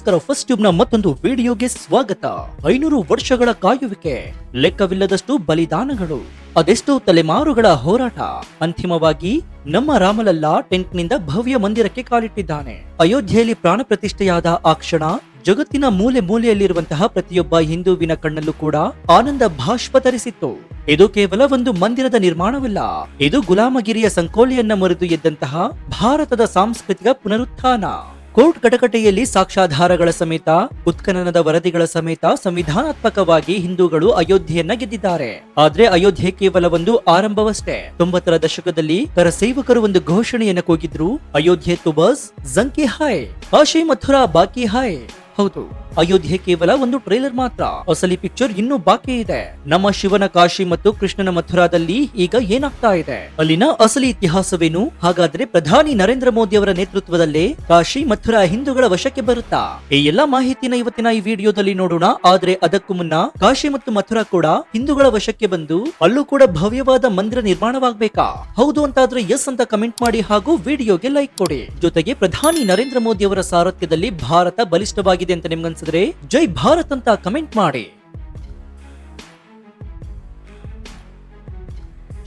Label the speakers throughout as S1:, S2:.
S1: ನಮಸ್ಕಾರ. First tube ನ ಮತ್ತೊಂದು ವಿಡಿಯೋಗೆ ಸ್ವಾಗತ. 500 ವರ್ಷಗಳ ಕಾಯುವಿಕೆ, ಲೆಕ್ಕವಿಲ್ಲದಷ್ಟು ಬಲಿದಾನಗಳು, ಅದೆಷ್ಟೋ ತಲೆಮಾರುಗಳ ಹೋರಾಟ. ಅಂತಿಮವಾಗಿ ನಮ್ಮ ರಾಮಲಲ್ಲಾ ಟೆಂಟ್ನಿಂದ ಭವ್ಯ ಮಂದಿರಕ್ಕೆ ಕಾಲಿಟ್ಟಿದ್ದಾನೆ. ಅಯೋಧ್ಯೆಯಲ್ಲಿ ಪ್ರಾಣ ಪ್ರತಿಷ್ಠೆಯಾದ ಆ ಕ್ಷಣ ಜಗತ್ತಿನ ಮೂಲೆ ಮೂಲೆಯಲ್ಲಿರುವಂತಹ ಪ್ರತಿಯೊಬ್ಬ ಹಿಂದೂವಿನ ಕಣ್ಣಲ್ಲೂ ಕೂಡ ಆನಂದ ಭಾಷ್ಪ ತರಿಸಿತ್ತು. ಇದು ಕೇವಲ ಒಂದು ಮಂದಿರದ ನಿರ್ಮಾಣವಲ್ಲ, ಇದು ಗುಲಾಮಗಿರಿಯ ಸಂಕೋಲೆಯನ್ನ ಮುರಿದು ಎದ್ದಂತಹ ಭಾರತದ ಸಾಂಸ್ಕೃತಿಕ ಪುನರುತ್ಥಾನ. ಕೋರ್ಟ್ ಕಟಕಟೆಯಲ್ಲಿ ಸಾಕ್ಷ್ಯಾಧಾರಗಳ ಸಮೇತ, ಉತ್ಖನನದ ವರದಿಗಳ ಸಮೇತ ಸಂವಿಧಾನಾತ್ಮಕವಾಗಿ ಹಿಂದೂಗಳು ಅಯೋಧ್ಯೆಯನ್ನ ಗೆದ್ದಿದ್ದಾರೆ. ಆದ್ರೆ ಅಯೋಧ್ಯೆ ಕೇವಲ ಒಂದು ಆರಂಭವಷ್ಟೇ. 90ರ ದಶಕದಲ್ಲಿ ಕರಸೇವಕರು ಒಂದು ಘೋಷಣೆಯನ್ನ ಕೂಗಿದ್ರು, ಅಯೋಧ್ಯೆ ತು ಬಸ್ ಜಂಕಿ ಹಾಯ್, ಕಾಶಿ ಮಥುರಾ ಬಾಕಿ ಹಾಯ್. ಹೌದು, ಅಯೋಧ್ಯೆ ಕೇವಲ ಒಂದು ಟ್ರೇಲರ್ ಮಾತ್ರ, ಅಸಲಿ ಪಿಕ್ಚರ್ ಇನ್ನೂ ಬಾಕಿ ಇದೆ. ನಮ್ಮ ಶಿವನ ಕಾಶಿ ಮತ್ತು ಕೃಷ್ಣನ ಮಥುರಾದಲ್ಲಿ ಈಗ ಏನಾಗ್ತಾ ಇದೆ, ಅಲ್ಲಿನ ಅಸಲಿ ಇತಿಹಾಸವೇನು? ಹಾಗಾದ್ರೆ ಪ್ರಧಾನಿ ನರೇಂದ್ರ ಮೋದಿ ಅವರ ನೇತೃತ್ವದಲ್ಲೇ ಕಾಶಿ ಮಥುರಾ ಹಿಂದೂಗಳ ವಶಕ್ಕೆ ಬರುತ್ತಾ? ಈ ಎಲ್ಲಾ ಮಾಹಿತಿನ ಇವತ್ತಿನ ಈ ವಿಡಿಯೋದಲ್ಲಿ ನೋಡೋಣ. ಆದ್ರೆ ಅದಕ್ಕೂ ಮುನ್ನ ಕಾಶಿ ಮತ್ತು ಮಥುರಾ ಕೂಡ ಹಿಂದೂಗಳ ವಶಕ್ಕೆ ಬಂದು ಅಲ್ಲೂ ಕೂಡ ಭವ್ಯವಾದ ಮಂದಿರ ನಿರ್ಮಾಣವಾಗಬೇಕಾ? ಹೌದು ಅಂತಾದ್ರೆ ಎಸ್ ಅಂತ ಕಮೆಂಟ್ ಮಾಡಿ ಹಾಗೂ ವಿಡಿಯೋಗೆ ಲೈಕ್ ಕೊಡಿ. ಜೊತೆಗೆ ಪ್ರಧಾನಿ ನರೇಂದ್ರ ಮೋದಿ ಅವರ ಸಾರಥ್ಯದಲ್ಲಿ ಭಾರತ ಬಲಿಷ್ಠವಾಗಿದೆ ಅಂತ ನಿಮ್ಗನ್ಸಿದ್ರೆ ಜೈ ಭಾರತ್ ಅಂತ ಕಮೆಂಟ್ ಮಾಡಿ.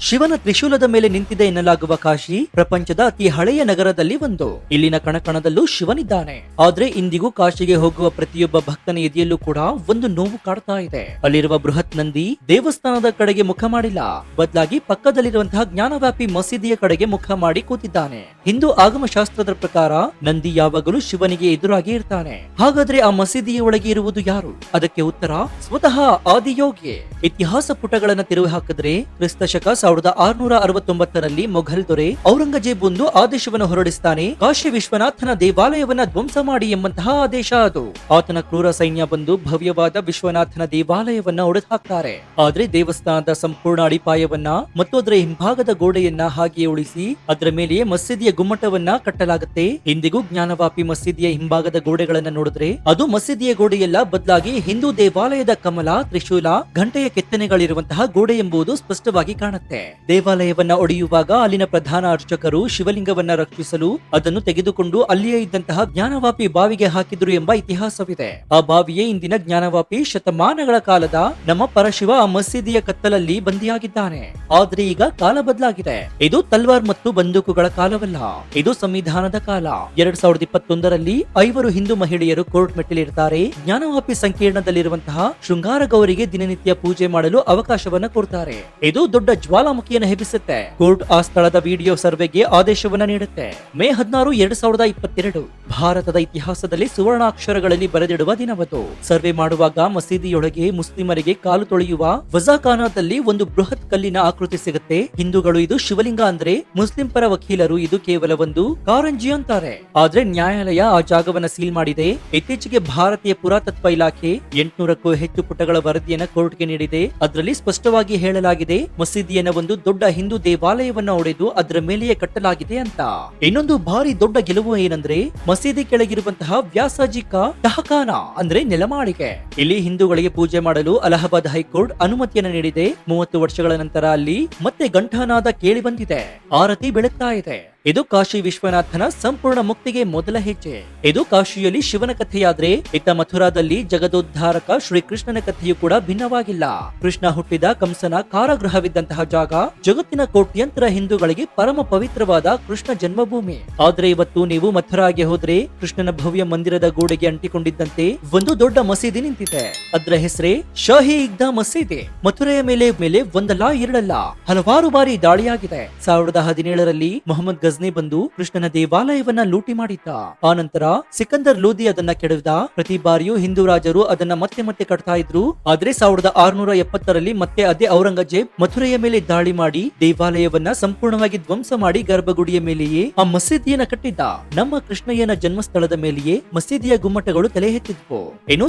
S1: ಶಿವನ ತ್ರಿಶೂಲದ ಮೇಲೆ ನಿಂತಿದೆ ಎನ್ನಲಾಗುವ ಕಾಶಿ ಪ್ರಪಂಚದ ಅತಿ ಹಳೆಯ ನಗರದಲ್ಲಿ ಒಂದು. ಇಲ್ಲಿನ ಕಣಕಣದಲ್ಲೂ ಶಿವನಿದ್ದಾನೆ. ಆದ್ರೆ ಇಂದಿಗೂ ಕಾಶಿಗೆ ಹೋಗುವ ಪ್ರತಿಯೊಬ್ಬ ಭಕ್ತನ ಎದೆಯಲ್ಲೂ ಕೂಡ ಒಂದು ನೋವು ಕಾಡ್ತಾ ಇದೆ. ಅಲ್ಲಿರುವ ಬೃಹತ್ ನಂದಿ ದೇವಸ್ಥಾನದ ಕಡೆಗೆ ಮುಖ ಮಾಡಿಲ್ಲ, ಬದಲಾಗಿ ಪಕ್ಕದಲ್ಲಿರುವಂತಹ ಜ್ಞಾನವ್ಯಾಪಿ ಮಸೀದಿಯ ಕಡೆಗೆ ಮುಖ ಮಾಡಿ ಕೂತಿದ್ದಾನೆ. ಹಿಂದೂ ಆಗಮ ಶಾಸ್ತ್ರದ ಪ್ರಕಾರ ನಂದಿ ಯಾವಾಗಲೂ ಶಿವನಿಗೆ ಎದುರಾಗಿ ಇರ್ತಾನೆ. ಹಾಗಾದ್ರೆ ಆ ಮಸೀದಿಯ ಒಳಗೆ ಇರುವುದು ಯಾರು? ಅದಕ್ಕೆ ಉತ್ತರ ಸ್ವತಃ ಆದಿಯೋಗಿ. ಇತಿಹಾಸ ಪುಟಗಳನ್ನ ತಿರುವಿ ಹಾಕಿದ್ರೆ ಕ್ರಿಸ್ತ ಶಕ 1669ರಲ್ಲಿ ಮೊಘಲ್ ದೊರೆ ಔರಂಗಜೇಬ್ ಒಂದು ಆದೇಶವನ್ನು ಹೊರಡಿಸ್ತಾನೆ, ಕಾಶಿ ವಿಶ್ವನಾಥನ ದೇವಾಲಯವನ್ನ ಧ್ವಂಸ ಮಾಡಿ ಎಂಬಂತಹ ಆದೇಶ ಅದು. ಆತನ ಕ್ರೂರ ಸೈನ್ಯ ಬಂದು ಭವ್ಯವಾದ ವಿಶ್ವನಾಥನ ದೇವಾಲಯವನ್ನ ಒಡೆದು ಹಾಕ್ತಾರೆ. ಆದ್ರೆ ದೇವಸ್ಥಾನದ ಸಂಪೂರ್ಣ ಅಡಿಪಾಯವನ್ನ ಮತ್ತು ಅದರ ಹಿಂಭಾಗದ ಗೋಡೆಯನ್ನ ಹಾಗೆಯೇ ಉಳಿಸಿ ಅದರ ಮೇಲೆಯೇ ಮಸೀದಿಯ ಗುಮ್ಮಟವನ್ನ ಕಟ್ಟಲಾಗುತ್ತೆ. ಇಂದಿಗೂ ಜ್ಞಾನವಾಪಿ ಮಸೀದಿಯ ಹಿಂಭಾಗದ ಗೋಡೆಗಳನ್ನ ನೋಡಿದ್ರೆ ಅದು ಮಸೀದಿಯ ಗೋಡೆಯಲ್ಲ, ಬದಲಾಗಿ ಹಿಂದೂ ದೇವಾಲಯದ ಕಮಲ, ತ್ರಿಶೂಲ, ಘಂಟೆಯ ಕೆತ್ತನೆಗಳಿರುವಂತಹ ಗೋಡೆ ಎಂಬುದು ಸ್ಪಷ್ಟವಾಗಿ ಕಾಣುತ್ತೆ. ದೇವಾಲಯವನ್ನ ಒಡೆಯುವಾಗ ಅಲ್ಲಿನ ಪ್ರಧಾನ ಅರ್ಚಕರು ಶಿವಲಿಂಗವನ್ನ ರಕ್ಷಿಸಲು ಅದನ್ನು ತೆಗೆದುಕೊಂಡು ಅಲ್ಲಿಯೇ ಇದ್ದಂತಹ ಜ್ಞಾನವಾಪಿ ಬಾವಿಗೆ ಹಾಕಿದ್ರು ಎಂಬ ಇತಿಹಾಸವಿದೆ. ಆ ಬಾವಿಯೇ ಇಂದಿನ ಜ್ಞಾನವಾಪಿ. ಶತಮಾನಗಳ ಕಾಲದ ನಮ್ಮ ಪರಶಿವ ಆ ಮಸೀದಿಯ ಕತ್ತಲಲ್ಲಿ ಬಂದಿಯಾಗಿದ್ದಾನೆ. ಆದ್ರೆ ಈಗ ಕಾಲ ಬದಲಾಗಿದೆ. ಇದು ತಲ್ವಾರ್ ಮತ್ತು ಬಂದೂಕುಗಳ ಕಾಲವಲ್ಲ, ಇದು ಸಂವಿಧಾನದ ಕಾಲ. 2021ರಲ್ಲಿ 5 ಹಿಂದೂ ಮಹಿಳೆಯರು ಕೋರ್ಟ್ ಮೆಟ್ಟಿಲಿರ್ತಾರೆ. ಜ್ಞಾನವಾಪಿ ಸಂಕೀರ್ಣದಲ್ಲಿರುವಂತಹ ಶೃಂಗಾರ ಗೌರಿಗೆ ದಿನನಿತ್ಯ ಪೂಜೆ ಮಾಡಲು ಅವಕಾಶವನ್ನ ಕೊಡ್ತಾರೆ. ಇದು ದೊಡ್ಡ ಜ್ವಾಲಾಮುಖಿಯನ್ನು ಹೆಬ್ಬಿಸುತ್ತೆ. ಕೋರ್ಟ್ ಆ ಸ್ಥಳದ ವಿಡಿಯೋ ಸರ್ವೆಗೆ ಆದೇಶವನ್ನ ನೀಡುತ್ತೆ. ಮೇ 16, 2022 ಭಾರತದ ಇತಿಹಾಸದಲ್ಲಿ ಸುವರ್ಣಾಕ್ಷರಗಳಲ್ಲಿ ಬರೆದಿಡುವ ದಿನವದು. ಸರ್ವೆ ಮಾಡುವಾಗ ಮಸೀದಿಯೊಳಗೆ ಮುಸ್ಲಿಮರಿಗೆ ಕಾಲು ತೊಳೆಯುವ ವಜಾಖಾನಾದಲ್ಲಿ ಒಂದು ಬೃಹತ್ ಕಲ್ಲಿನ ಆಕೃತಿ ಸಿಗುತ್ತೆ. ಹಿಂದೂಗಳು ಇದು ಶಿವಲಿಂಗ ಅಂದ್ರೆ, ಮುಸ್ಲಿಂ ಪರ ವಕೀಲರು ಇದು ಕೇವಲ ಒಂದು ಕಾರಂಜಿ ಅಂತಾರೆ. ಆದ್ರೆ ನ್ಯಾಯಾಲಯ ಆ ಜಾಗವನ್ನ ಸೀಲ್ ಮಾಡಿದೆ. ಇತ್ತೀಚೆಗೆ ಭಾರತೀಯ ಪುರಾತತ್ವ ಇಲಾಖೆ 800ಕ್ಕೂ ಹೆಚ್ಚು ಪುಟಗಳ ವರದಿಯನ್ನ ಕೋರ್ಟ್ಗೆ ನೀಡಿದೆ. ಅದರಲ್ಲಿ ಸ್ಪಷ್ಟವಾಗಿ ಹೇಳಲಾಗಿದೆ, ಮಸೀದಿಯನ್ನ ಒಂದು ದೊಡ್ಡ ಹಿಂದೂ ದೇವಾಲಯವನ್ನ ಒಡೆದು ಅದರ ಮೇಲೆಯೇ ಕಟ್ಟಲಾಗಿದೆ ಅಂತ. ಇನ್ನೊಂದು ಭಾರಿ ದೊಡ್ಡ ಗೆಲುವು ಏನಂದ್ರೆ, ಮಸೀದಿ ಕೆಳಗಿರುವಂತಹ ವ್ಯಾಸಾಜಿಕ ತಹಖಾನ ಅಂದ್ರೆ ನೆಲಮಾಳಿಗೆ. ಇಲ್ಲಿ ಹಿಂದೂಗಳಿಗೆ ಪೂಜೆ ಮಾಡಲು ಅಲಹಾಬಾದ್ ಹೈಕೋರ್ಟ್ ಅನುಮತಿಯನ್ನು ನೀಡಿದೆ. 30 ವರ್ಷಗಳ ನಂತರ ಅಲ್ಲಿ ಮತ್ತೆ ಘಂಟಾನಾದ ಕೇಳಿ ಬಂದಿದೆ, ಆರತಿ ಬೆಳಗ್ತಾ ಇದೆ. ಇದು ಕಾಶಿ ವಿಶ್ವನಾಥನ ಸಂಪೂರ್ಣ ಮುಕ್ತಿಗೆ ಮೊದಲ ಹೆಜ್ಜೆ. ಇದು ಕಾಶಿಯಲ್ಲಿ ಶಿವನ ಕಥೆಯಾದ್ರೆ, ಇತ್ತ ಮಥುರಾದಲ್ಲಿ ಜಗದೋದ್ಧಾರಕ ಶ್ರೀಕೃಷ್ಣನ ಕಥೆಯೂ ಕೂಡ ಭಿನ್ನವಾಗಿಲ್ಲ. ಕೃಷ್ಣ ಹುಟ್ಟಿದ ಕಂಸನ ಕಾರಾಗೃಹವಿದ್ದಂತಹ ಜಾಗ ಜಗತ್ತಿನ ಕೋಟ್ಯಂತರ ಹಿಂದೂಗಳಿಗೆ ಪರಮ ಪವಿತ್ರವಾದ ಕೃಷ್ಣ ಜನ್ಮಭೂಮಿ. ಆದ್ರೆ ಇವತ್ತು ನೀವು ಮಥುರಾಗೆ ಹೋದ್ರೆ ಕೃಷ್ಣನ ಭವ್ಯ ಮಂದಿರದ ಗೋಡೆಗೆ ಅಂಟಿಕೊಂಡಿದ್ದಂತೆ ಒಂದು ದೊಡ್ಡ ಮಸೀದಿ ನಿಂತಿದೆ. ಅದರ ಹೆಸರೇ ಶಾಹಿ ಈದ್ಗಾ ಮಸೀದಿ. ಮಥುರೆಯ ಮೇಲೆ ಒಂದಲ್ಲ ಎರಡಲ್ಲ ಹಲವಾರು ಬಾರಿ ದಾಳಿಯಾಗಿದೆ. 2017ರಲ್ಲಿ ಮೊಹಮ್ಮದ್ ಗಜ್ನಿ ಬಂದು ಕೃಷ್ಣನ ದೇವಾಲಯವನ್ನ ಲೂಟಿ ಮಾಡಿದ್ದ. ಆನಂತರ ಸಿಕಂದರ್ ಲೋದಿ ಅದನ್ನ ಕೆಡವಿದ. ಪ್ರತಿ ಬಾರಿಯೂ ಹಿಂದೂ ರಾಜರು ಅದನ್ನ ಮತ್ತೆ ಮತ್ತೆ ಕಟ್ತಾ ಇದ್ರು. ಆದ್ರೆ 1670ರಲ್ಲಿ ಮತ್ತೆ ಅದೇ ಔರಂಗಜೇಬ್ ಮಥುರೆಯ ಮೇಲೆ ದಾಳಿ ಮಾಡಿ ದೇವಾಲಯವನ್ನ ಸಂಪೂರ್ಣವಾಗಿ ಧ್ವಂಸ ಮಾಡಿ ಗರ್ಭಗುಡಿಯ ಮೇಲೆಯೇ ಆ ಮಸೀದಿಯನ್ನ ಕಟ್ಟಿದ್ದ. ನಮ್ಮ ಕೃಷ್ಣಯ್ಯನ ಜನ್ಮಸ್ಥಳದ ಮೇಲೆಯೇ ಮಸೀದಿಯ ಗುಮ್ಮಟಗಳು ತಲೆ ಎತ್ತಿದ್ವು. ಇನ್ನು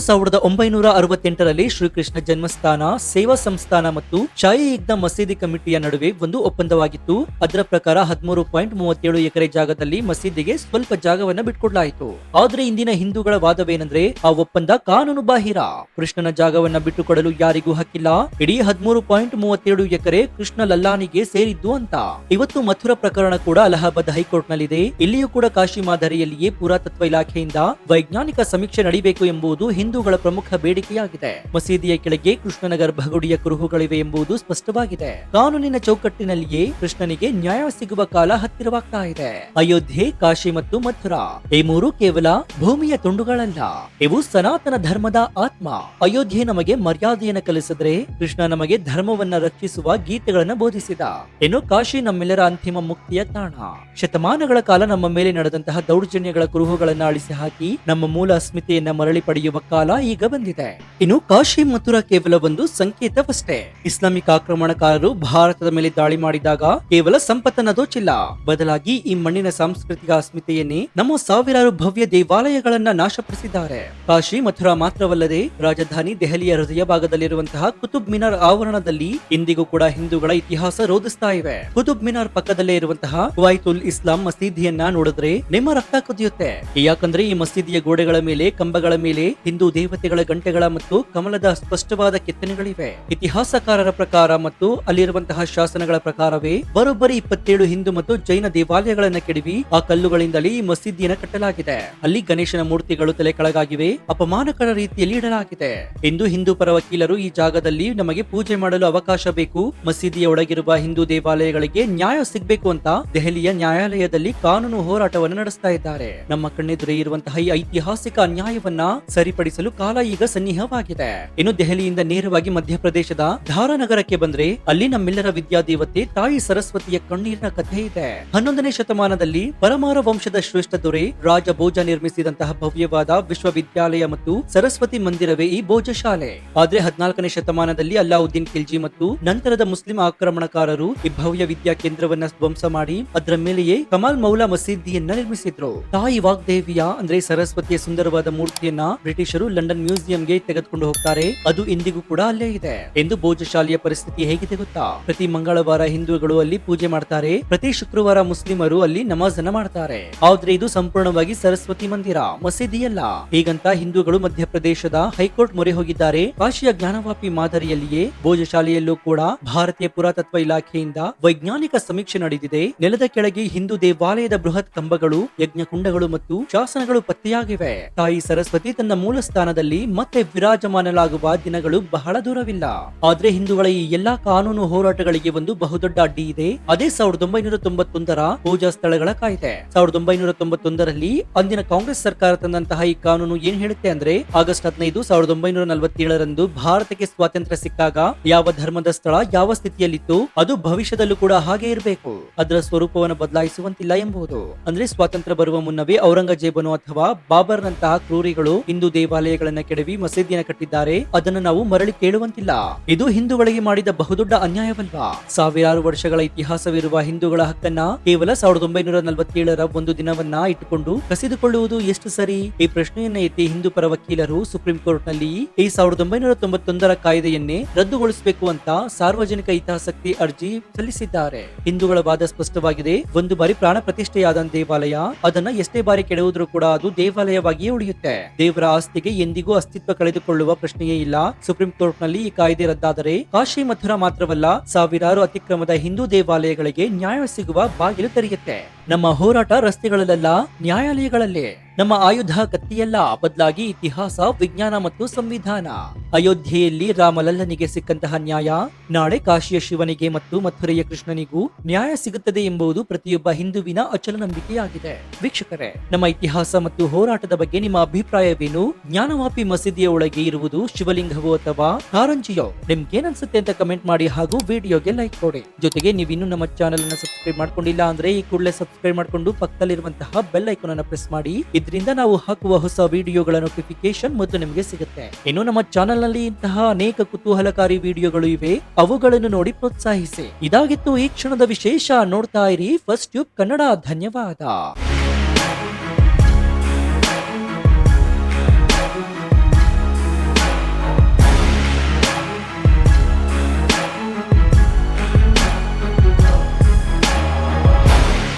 S1: 1968ರಲ್ಲಿ ಶ್ರೀಕೃಷ್ಣ ಜನ್ಮಸ್ಥಾನ ಸೇವಾ ಸಂಸ್ಥಾನ ಮತ್ತು ಶಾಹಿ ಈದ್ಗಾ ಮಸೀದಿ ಕಮಿಟಿಯ ನಡುವೆ ಒಂದು ಒಪ್ಪಂದವಾಗಿತ್ತು. ಅದರ ಪ್ರಕಾರ 13.30 37 ಎಕರೆ ಜಾಗದಲ್ಲಿ ಮಸೀದಿಗೆ ಸ್ವಲ್ಪ ಜಾಗವನ್ನ ಬಿಟ್ಕೊಡ್ಲಾಯಿತು. ಆದ್ರೆ ಇಂದಿನ ಹಿಂದೂಗಳ ವಾದವೇನೆಂದ್ರೆ ಆ ಒಪ್ಪಂದ ಕಾನೂನು ಬಾಹಿರ. ಕೃಷ್ಣನ ಜಾಗವನ್ನ ಬಿಟ್ಟುಕೊಡಲು ಯಾರಿಗೂ ಹಕ್ಕಿಲ್ಲ. ಇಡೀ 13.37 ಎಕರೆ ಕೃಷ್ಣ ಲಲ್ಲಾನಿಗೆ ಸೇರಿದ್ದು ಅಂತ. ಇವತ್ತು ಮಥುರಾ ಪ್ರಕರಣ ಕೂಡ ಅಲಹಾಬಾದ್ ಹೈಕೋರ್ಟ್ ನಲ್ಲಿದೆ. ಇಲ್ಲಿಯೂ ಕೂಡ ಕಾಶಿ ಮಾದರಿಯಲ್ಲಿಯೇ ಪುರಾತತ್ವ ಇಲಾಖೆಯಿಂದ ವೈಜ್ಞಾನಿಕ ಸಮೀಕ್ಷೆ ನಡೆಯಬೇಕು ಎಂಬುದು ಹಿಂದೂಗಳ ಪ್ರಮುಖ ಬೇಡಿಕೆಯಾಗಿದೆ. ಮಸೀದಿಯ ಕೆಳಗೆ ಕೃಷ್ಣನ ಗರ್ಭಗುಡಿಯ ಕುರುಹುಗಳಿವೆ ಎಂಬುದು ಸ್ಪಷ್ಟವಾಗಿದೆ. ಕಾನೂನಿನ ಚೌಕಟ್ಟಿನಲ್ಲಿಯೇ ಕೃಷ್ಣನಿಗೆ ನ್ಯಾಯ ಸಿಗುವ ಕಾಲ ಹತ್ತಿರವಾಗ್ತಾ ಇದೆ. ಅಯೋಧ್ಯೆ, ಕಾಶಿ ಮತ್ತು ಮಥುರಾ ಈ ಮೂರು ಕೇವಲ ಭೂಮಿಯ ತುಂಡುಗಳಲ್ಲ, ಇವು ಸನಾತನ ಧರ್ಮದ ಆತ್ಮ. ಅಯೋಧ್ಯೆ ನಮಗೆ ಮರ್ಯಾದೆಯನ್ನು ಕಲಿಸಿದ್ರೆ, ಕೃಷ್ಣ ನಮಗೆ ಧರ್ಮವನ್ನ ರಕ್ಷಿಸುವ ಗೀತೆಗಳನ್ನ ಬೋಧಿಸಿದ. ಇನ್ನು ಕಾಶಿ ನಮ್ಮೆಲ್ಲರ ಅಂತಿಮ ಮುಕ್ತಿಯ ತಾಣ. ಶತಮಾನಗಳ ಕಾಲ ನಮ್ಮ ಮೇಲೆ ನಡೆದಂತಹ ದೌರ್ಜನ್ಯಗಳ ಕುರುಹುಗಳನ್ನ ಅಳಿಸಿ ಹಾಕಿ ನಮ್ಮ ಮೂಲ ಅಸ್ಮಿತೆಯನ್ನ ಮರಳಿ ಪಡೆಯುವ ಕಾಲ ಈಗ ಬಂದಿದೆ. ಇನ್ನು ಕಾಶಿ ಮಥುರಾ ಕೇವಲ ಒಂದು ಸಂಕೇತವಷ್ಟೇ. ಇಸ್ಲಾಮಿಕ್ ಆಕ್ರಮಣಕಾರರು ಭಾರತದ ಮೇಲೆ ದಾಳಿ ಮಾಡಿದಾಗ ಕೇವಲ ಸಂಪತ್ತನ್ನ ದೋಚಿಲ್ಲ, ಬದಲಾಗಿ ಈ ಮಣ್ಣಿನ ಸಾಂಸ್ಕೃತಿಕ ಅಸ್ಮಿತೆಯನ್ನೇ ನಮ್ಮ ಸಾವಿರಾರು ಭವ್ಯ ದೇವಾಲಯಗಳನ್ನ ನಾಶಪಡಿಸಿದ್ದಾರೆ. ಕಾಶಿ ಮಥುರಾ ಮಾತ್ರವಲ್ಲದೆ ರಾಜಧಾನಿ ದೆಹಲಿಯ ಹೃದಯ ಭಾಗದಲ್ಲಿರುವಂತಹ ಕುತುಬ್ ಮಿನಾರ್ ಆವರಣದಲ್ಲಿ ಇಂದಿಗೂ ಕೂಡ ಹಿಂದೂಗಳ ಇತಿಹಾಸ ರೋಧಿಸ್ತಾ ಇವೆ. ಕುತುಬ್ ಮಿನಾರ್ ಪಕ್ಕದಲ್ಲೇ ಇರುವಂತಹ ಕುವೈತುಲ್ ಇಸ್ಲಾಂ ಮಸೀದಿಯನ್ನ ನೋಡಿದ್ರೆ ನಿಮ್ಮ ರಕ್ತ ಕುದಿಯುತ್ತೆ. ಯಾಕಂದ್ರೆ ಈ ಮಸೀದಿಯ ಗೋಡೆಗಳ ಮೇಲೆ, ಕಂಬಗಳ ಮೇಲೆ ಹಿಂದೂ ದೇವತೆಗಳ ಗಂಟೆಗಳ ಮತ್ತು ಕಮಲದ ಸ್ಪಷ್ಟವಾದ ಕೆತ್ತನೆಗಳಿವೆ. ಇತಿಹಾಸಕಾರರ ಪ್ರಕಾರ ಮತ್ತು ಅಲ್ಲಿರುವಂತಹ ಶಾಸನಗಳ ಪ್ರಕಾರವೇ ಬರೋಬ್ಬರಿ 27 ಹಿಂದೂ ಮತ್ತು ಜೈನ ದೇವಾಲಯಗಳನ್ನ ಕೆಡವಿ ಆ ಕಲ್ಲುಗಳಿಂದಲೇ ಈ ಮಸೀದಿಯನ್ನು ಕಟ್ಟಲಾಗಿದೆ. ಅಲ್ಲಿ ಗಣೇಶನ ಮೂರ್ತಿಗಳು ತಲೆ ಕೆಳಗಾಗಿವೆ, ಅಪಮಾನಕರ ರೀತಿಯಲ್ಲಿ ಇಡಲಾಗಿದೆ. ಇಂದು ಹಿಂದೂ ಪರ ವಕೀಲರು ಈ ಜಾಗದಲ್ಲಿ ನಮಗೆ ಪೂಜೆ ಮಾಡಲು ಅವಕಾಶ ಬೇಕು, ಮಸೀದಿಯ ಒಳಗಿರುವ ಹಿಂದೂ ದೇವಾಲಯಗಳಿಗೆ ನ್ಯಾಯ ಸಿಗಬೇಕು ಅಂತ ದೆಹಲಿಯ ನ್ಯಾಯಾಲಯದಲ್ಲಿ ಕಾನೂನು ಹೋರಾಟವನ್ನು ನಡೆಸ್ತಾ ಇದ್ದಾರೆ. ನಮ್ಮ ಕಣ್ಣೆದುರೇ ಇರುವಂತಹ ಈ ಐತಿಹಾಸಿಕ ಅನ್ಯಾಯವನ್ನ ಸರಿಪಡಿಸಲು ಕಾಲ ಈಗ ಸನ್ನಿಹವಾಗಿದೆ. ಇನ್ನು ದೆಹಲಿಯಿಂದ ನೇರವಾಗಿ ಮಧ್ಯಪ್ರದೇಶದ ಧಾರಾನಗರಕ್ಕೆ ಬಂದ್ರೆ ಅಲ್ಲಿ ನಮ್ಮೆಲ್ಲರ ವಿದ್ಯಾದೇವತೆ ತಾಯಿ ಸರಸ್ವತಿಯ ಕಣ್ಣೀರಿನ ಕಥೆ ಇದೆ. 11ನೇ ಶತಮಾನದಲ್ಲಿ ಪರಮಾರ ವಂಶದ ಶ್ರೇಷ್ಠ ದೊರೆ ರಾಜ ಭೋಜ ನಿರ್ಮಿಸಿದಂತಹ ಭವ್ಯವಾದ ವಿಶ್ವವಿದ್ಯಾಲಯ ಮತ್ತು ಸರಸ್ವತಿ ಮಂದಿರವೇ ಈ ಭೋಜ ಶಾಲೆ. ಆದ್ರೆ 14ನೇ ಶತಮಾನದಲ್ಲಿ ಅಲ್ಲಾವುದ್ದೀನ್ ಖಿಲ್ಜಿ ಮತ್ತು ನಂತರದ ಮುಸ್ಲಿಂ ಆಕ್ರಮಣಕಾರರು ಈ ಭವ್ಯ ವಿದ್ಯಾ ಕೇಂದ್ರವನ್ನ ಧ್ವಂಸ ಮಾಡಿ ಅದರ ಮೇಲೆಯೇ ಕಮಾಲ್ ಮೌಲಾ ಮಸೀದಿಯನ್ನ ನಿರ್ಮಿಸಿದ್ರು. ತಾಯಿ ವಾಗ್ದೇವಿಯ ಅಂದ್ರೆ ಸರಸ್ವತಿಯ ಸುಂದರವಾದ ಮೂರ್ತಿಯನ್ನ ಬ್ರಿಟಿಷರು ಲಂಡನ್ ಮ್ಯೂಸಿಯಂಗೆ ತೆಗೆದುಕೊಂಡು ಹೋಗ್ತಾರೆ. ಅದು ಇಂದಿಗೂ ಕೂಡ ಅಲ್ಲೇ ಇದೆ. ಎಂದು ಭೋಜ ಶಾಲೆಯ ಪರಿಸ್ಥಿತಿ ಹೇಗಿದೆ ಗೊತ್ತಾ? ಪ್ರತಿ ಮಂಗಳವಾರ ಹಿಂದೂಗಳು ಅಲ್ಲಿ ಪೂಜೆ ಮಾಡ್ತಾರೆ, ಪ್ರತಿ ಶುಕ್ರವಾರ ಮುಸ್ಲಿಮರು ಅಲ್ಲಿ ನಮಾಜ್ ಅನ್ನ ಮಾಡ್ತಾರೆ. ಆದ್ರೆ ಇದು ಸಂಪೂರ್ಣವಾಗಿ ಸರಸ್ವತಿ ಮಂದಿರ, ಮಸೀದಿಯಲ್ಲ. ಹೀಗಂತ ಹಿಂದೂಗಳು ಮಧ್ಯಪ್ರದೇಶದ ಹೈಕೋರ್ಟ್ ಮೊರೆ ಹೋಗಿದ್ದಾರೆ. ಕಾಶಿಯ ಜ್ಞಾನವಾಪಿ ಮಾದರಿಯಲ್ಲಿಯೇ ಭೋಜ ಶಾಲೆಯಲ್ಲೂ ಕೂಡ ಭಾರತೀಯ ಪುರಾತತ್ವ ಇಲಾಖೆಯಿಂದ ವೈಜ್ಞಾನಿಕ ಸಮೀಕ್ಷೆ ನಡೆದಿದೆ. ನೆಲದ ಕೆಳಗೆ ಹಿಂದೂ ದೇವಾಲಯದ ಬೃಹತ್ ಕಂಬಗಳು, ಯಜ್ಞಕುಂಡಗಳು ಮತ್ತು ಶಾಸನಗಳು ಪತ್ತೆಯಾಗಿವೆ. ತಾಯಿ ಸರಸ್ವತಿ ತನ್ನ ಮೂಲ ಸ್ಥಾನದಲ್ಲಿ ಮತ್ತೆ ವಿರಾಜಮಾನಲಾಗುವ ದಿನಗಳು ಬಹಳ ದೂರವಿಲ್ಲ. ಆದ್ರೆ ಹಿಂದೂಗಳ ಈ ಎಲ್ಲಾ ಕಾನೂನು ಹೋರಾಟಗಳಿಗೆ ಒಂದು ಬಹುದೊಡ್ಡ ಅಡ್ಡಿ ಇದೆ. ಅದೇ 1991ರ ಪೂಜಾ ಸ್ಥಳಗಳ ಕಾಯ್ದೆ. 1991ರಲ್ಲಿ ಅಂದಿನ ಕಾಂಗ್ರೆಸ್ ಸರ್ಕಾರ ತಂದಂತಹ ಈ ಕಾನೂನು ಏನ್ ಹೇಳುತ್ತೆ ಅಂದ್ರೆ, ಆಗಸ್ಟ್ 15, 1947ರಂದು ಭಾರತಕ್ಕೆ ಸ್ವಾತಂತ್ರ್ಯ ಸಿಕ್ಕಾಗ ಯಾವ ಧರ್ಮದ ಸ್ಥಳ ಯಾವ ಸ್ಥಿತಿಯಲ್ಲಿತ್ತು ಅದು ಭವಿಷ್ಯದಲ್ಲೂ ಕೂಡ ಹಾಗೆ ಇರಬೇಕು, ಅದರ ಸ್ವರೂಪವನ್ನು ಬದಲಾಯಿಸುವಂತಿಲ್ಲ ಎಂಬುದು. ಅಂದ್ರೆ ಸ್ವಾತಂತ್ರ್ಯ ಬರುವ ಮುನ್ನವೇ ಔರಂಗಜೇಬನು ಅಥವಾ ಬಾಬರ್ನಂತಹ ಕ್ರೂರಿಗಳು ಹಿಂದೂ ದೇವಾಲಯಗಳನ್ನ ಕೆಡವಿ ಮಸೀದಿಯನ್ನು ಕಟ್ಟಿದ್ದಾರೆ, ಅದನ್ನು ನಾವು ಮರಳಿ ಕೇಳುವಂತಿಲ್ಲ. ಇದು ಹಿಂದೂಗಳಿಗೆ ಮಾಡಿದ ಬಹುದೊಡ್ಡ ಅನ್ಯಾಯವಲ್ವಾ? ಸಾವಿರಾರು ವರ್ಷಗಳ ಇತಿಹಾಸವಿರುವ ಹಿಂದೂಗಳ ಹಕ್ಕನ್ನ ಕೇವಲ 1947ರ ಒಂದು ದಿನವನ್ನ ಇಟ್ಟುಕೊಂಡು ಕಸಿದುಕೊಳ್ಳುವುದು ಎಷ್ಟು ಸರಿ? ಈ ಪ್ರಶ್ನೆಯನ್ನ ಎತ್ತಿ ಹಿಂದೂ ಪರ ವಕೀಲರು ಸುಪ್ರೀಂ ಕೋರ್ಟ್ ನಲ್ಲಿ ಈ 1991ರ ಕಾಯ್ದೆಯನ್ನೇ ರದ್ದುಗೊಳಿಸಬೇಕು ಅಂತ ಸಾರ್ವಜನಿಕ ಹಿತಾಸಕ್ತಿ ಅರ್ಜಿ ಸಲ್ಲಿಸಿದ್ದಾರೆ. ಹಿಂದೂಗಳ ವಾದ ಸ್ಪಷ್ಟವಾಗಿದೆ. ಒಂದು ಬಾರಿ ಪ್ರಾಣ ಪ್ರತಿಷ್ಠೆಯಾದ ದೇವಾಲಯ ಅದನ್ನ ಎಷ್ಟೇ ಬಾರಿ ಕೆಡುವುದ್ರೂ ಕೂಡ ಅದು ದೇವಾಲಯವಾಗಿಯೇ ಉಳಿಯುತ್ತೆ. ದೇವರ ಆಸ್ತಿಗೆ ಎಂದಿಗೂ ಅಸ್ತಿತ್ವ ಕಳೆದುಕೊಳ್ಳುವ ಪ್ರಶ್ನೆಯೇ ಇಲ್ಲ. ಸುಪ್ರೀಂ ಕೋರ್ಟ್ ನಲ್ಲಿ ಈ ಕಾಯ್ದೆ ರದ್ದಾದರೆ ಕಾಶಿ ಮಥುರಾ ಮಾತ್ರವಲ್ಲ, ಸಾವಿರಾರು ಅತಿಕ್ರಮದ ಹಿಂದೂ ದೇವಾಲಯಗಳಿಗೆ ನ್ಯಾಯ ಸಿಗುವ ಬಾಗಿಲು ತೆರೆಯುತ್ತೆ. ನಮ್ಮ ಹೋರಾಟ ರಸ್ತೆಗಳಲ್ಲ, ನ್ಯಾಯಾಲಯಗಳಲ್ಲೇ. ನಮ್ಮ ಆಯುಧ ಕತ್ತಿಯಲ್ಲ, ಬದಲಾಗಿ ಇತಿಹಾಸ, ವಿಜ್ಞಾನ ಮತ್ತು ಸಂವಿಧಾನ. ಅಯೋಧ್ಯೆಯಲ್ಲಿ ರಾಮಲಲ್ಲನಿಗೆ ಸಿಕ್ಕಂತಹ ನ್ಯಾಯ ನಾಳೆ ಕಾಶಿಯ ಶಿವನಿಗೆ ಮತ್ತು ಮಥುರೆಯ ಕೃಷ್ಣನಿಗೂ ನ್ಯಾಯ ಸಿಗುತ್ತದೆ ಎಂಬುದು ಪ್ರತಿಯೊಬ್ಬ ಹಿಂದುವಿನ ಅಚಲ ನಂಬಿಕೆಯಾಗಿದೆ. ವೀಕ್ಷಕರೇ, ನಮ್ಮ ಇತಿಹಾಸ ಮತ್ತು ಹೋರಾಟದ ಬಗ್ಗೆ ನಿಮ್ಮ ಅಭಿಪ್ರಾಯವೇನು? ಜ್ಞಾನವಾಪಿ ಮಸೀದಿಯ ಒಳಗೆ ಇರುವುದು ಶಿವಲಿಂಗವೋ ಅಥವಾ ಕಾರಂಜಿಯೋ? ನಿಮ್ಗೇನನ್ಸುತ್ತೆ ಅಂತ ಕಮೆಂಟ್ ಮಾಡಿ ಹಾಗೂ ವಿಡಿಯೋಗೆ ಲೈಕ್ ಕೊಡಿ. ಜೊತೆಗೆ ನೀವಿನ್ನೂ ನಮ್ಮ ಚಾನೆಲ್ ಅನ್ನು ಸಬ್ಸ್ಕ್ರೈಬ್ ಮಾಡ್ಕೊಂಡಿಲ್ಲ ಅಂದ್ರೆ ಈ ಕೂಡಲೇ ಸಬ್ಸ್ಕ್ರೈಬ್ ಮಾಡಿಕೊಂಡು ಪಕ್ಕದಲ್ಲಿರುವಂತಹ ಬೆಲ್ ಐಕಾನ್ ಅನ್ನು ಪ್ರೆಸ್ ಮಾಡಿ. ಇದರಿಂದ ನಾವು ಹಾಕುವ ಹೊಸ ವಿಡಿಯೋಗಳ ನೋಟಿಫಿಕೇಶನ್ ಮತ್ತು ನಿಮಗೆ ಸಿಗುತ್ತೆ. ಇನ್ನು ನಮ್ಮ ಚಾನೆಲ್ ನಲ್ಲಿ ಇಂತಹ ಅನೇಕ ಕುತೂಹಲಕಾರಿ ವಿಡಿಯೋಗಳು ಇವೆ, ಅವುಗಳನ್ನು ನೋಡಿ ಪ್ರೋತ್ಸಾಹಿಸಿ. ಇದಾಗಿತ್ತು ಈ ಕ್ಷಣದ ವಿಶೇಷ. ನೋಡ್ತಾ ಇರಿ ಫಸ್ಟ್ ಟ್ಯೂಬ್ ಕನ್ನಡ. ಧನ್ಯವಾದ.